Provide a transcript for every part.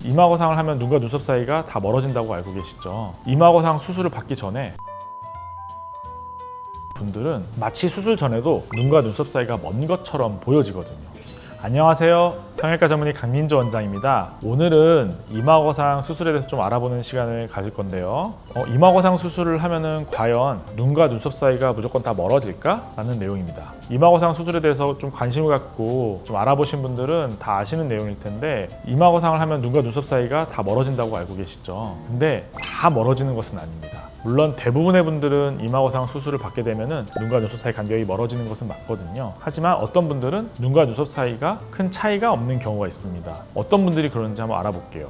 이마거상을 하면 눈과 눈썹 사이가 다 멀어진다고 알고 계시죠? 이마거상 수술을 받기 전에 분들은 마치 수술 전에도 눈과 눈썹 사이가 먼 것처럼 보여지거든요. 안녕하세요. 성형외과 전문의 강민조 원장입니다. 오늘은 이마거상 수술에 대해서 좀 알아보는 시간을 가질 건데요. 이마거상 수술을 하면은 과연 눈과 눈썹 사이가 무조건 다 멀어질까? 라는 내용입니다. 이마거상 수술에 대해서 좀 관심을 갖고 좀 알아보신 분들은 다 아시는 내용일 텐데, 이마거상을 하면 눈과 눈썹 사이가 다 멀어진다고 알고 계시죠? 근데 다 멀어지는 것은 아닙니다. 물론 대부분의 분들은 이마거상 수술을 받게 되면은 눈과 눈썹 사이 간격이 멀어지는 것은 맞거든요. 하지만 어떤 분들은 눈과 눈썹 사이가 큰 차이가 없는 경우가 있습니다. 어떤 분들이 그런지 한번 알아볼게요.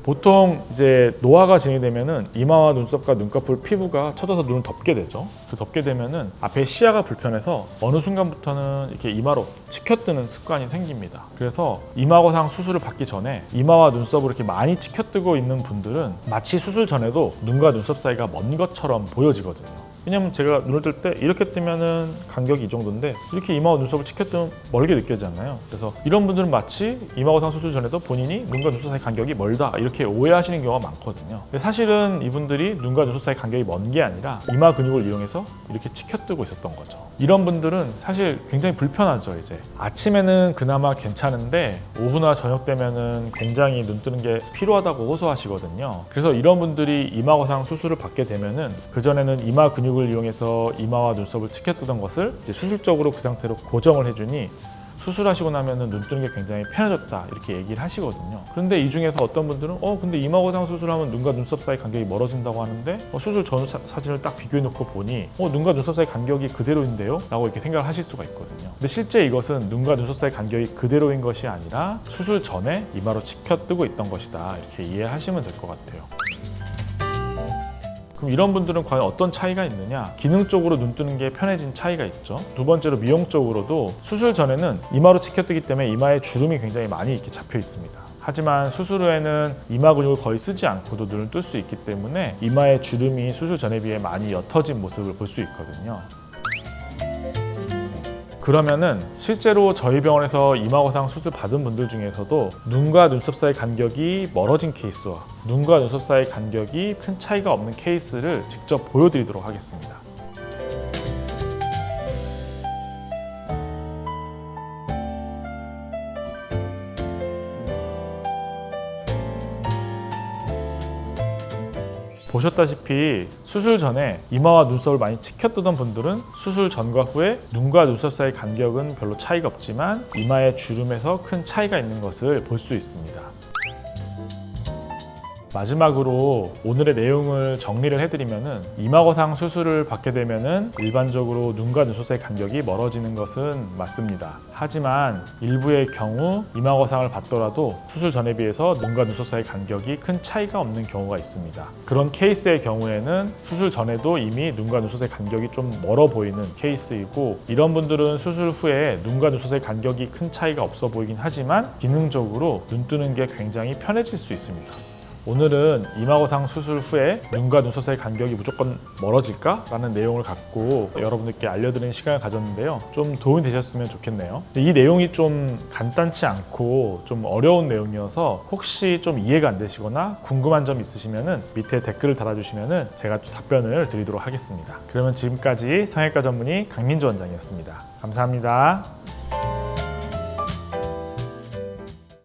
보통 이제 노화가 진행되면은 이마와 눈썹과 눈꺼풀 피부가 처져서 눈을 덮게 되죠. 그 덮게 되면은 앞에 시야가 불편해서 어느 순간부터는 이렇게 이마로 치켜뜨는 습관이 생깁니다. 그래서 이마거상 수술을 받기 전에 이마와 눈썹을 이렇게 많이 치켜뜨고 있는 분들은 마치 수술 전에도 눈과 눈썹 사이가 먼 것처럼 보여지거든요. 왜냐면 제가 눈을 뜰 때 이렇게 뜨면은 간격이 이 정도인데 이렇게 이마와 눈썹을 치켜뜨면 멀게 느껴지잖아요. 그래서 이런 분들은 마치 이마거상 수술 전에도 본인이 눈과 눈썹 사이 간격이 멀다 이렇게 오해하시는 경우가 많거든요. 근데 사실은 이분들이 눈과 눈썹 사이 간격이 먼 게 아니라 이마 근육을 이용해서 이렇게 치켜뜨고 있었던 거죠. 이런 분들은 사실 굉장히 불편하죠. 이제 아침에는 그나마 괜찮은데 오후나 저녁 되면은 굉장히 눈 뜨는 게 피로하다고 호소하시거든요. 그래서 이런 분들이 이마거상 수술을 받게 되면은 그전에는 이마 근육을 이용해서 이마와 눈썹을 치켜뜨던 것을 이제 수술적으로 그 상태로 고정을 해주니 수술하시고 나면은 눈 뜨는 게 굉장히 편해졌다 이렇게 얘기를 하시거든요. 그런데 이 중에서 어떤 분들은 근데 이마거상 수술하면 눈과 눈썹 사이 간격이 멀어진다고 하는데 수술 전 사진을 딱 비교해 놓고 보니 눈과 눈썹 사이 간격이 그대로인데요? 라고 이렇게 생각을 하실 수가 있거든요. 근데 실제 이것은 눈과 눈썹 사이 간격이 그대로인 것이 아니라 수술 전에 이마로 치켜뜨고 있던 것이다 이렇게 이해하시면 될 것 같아요. 그럼 이런 분들은 과연 어떤 차이가 있느냐? 기능적으로 눈 뜨는 게 편해진 차이가 있죠. 두 번째로 미용적으로도 수술 전에는 이마로 치켜뜨기 때문에 이마에 주름이 굉장히 많이 이렇게 잡혀 있습니다. 하지만 수술 후에는 이마 근육을 거의 쓰지 않고도 눈을 뜰 수 있기 때문에 이마의 주름이 수술 전에 비해 많이 옅어진 모습을 볼 수 있거든요. 그러면은 실제로 저희 병원에서 이마거상 수술 받은 분들 중에서도 눈과 눈썹 사이 간격이 멀어진 케이스와 눈과 눈썹 사이 간격이 큰 차이가 없는 케이스를 직접 보여드리도록 하겠습니다. 보셨다시피 수술 전에 이마와 눈썹을 많이 치켜뜨던 분들은 수술 전과 후에 눈과 눈썹 사이 간격은 별로 차이가 없지만 이마의 주름에서 큰 차이가 있는 것을 볼 수 있습니다. 마지막으로 오늘의 내용을 정리를 해드리면은 이마거상 수술을 받게 되면은 일반적으로 눈과 눈썹 사이 간격이 멀어지는 것은 맞습니다. 하지만 일부의 경우 이마거상을 받더라도 수술 전에 비해서 눈과 눈썹 사이 간격이 큰 차이가 없는 경우가 있습니다. 그런 케이스의 경우에는 수술 전에도 이미 눈과 눈썹 사이 간격이 좀 멀어 보이는 케이스이고, 이런 분들은 수술 후에 눈과 눈썹 사이 간격이 큰 차이가 없어 보이긴 하지만 기능적으로 눈 뜨는 게 굉장히 편해질 수 있습니다. 오늘은 이마거상 수술 후에 눈과 눈썹 사이 간격이 무조건 멀어질까? 라는 내용을 갖고 여러분들께 알려드리는 시간을 가졌는데요. 좀 도움이 되셨으면 좋겠네요. 이 내용이 좀 간단치 않고 좀 어려운 내용이어서 혹시 좀 이해가 안 되시거나 궁금한 점 있으시면 밑에 댓글을 달아주시면 제가 또 답변을 드리도록 하겠습니다. 그러면 지금까지 성형외과 전문의 강민조 원장이었습니다. 감사합니다.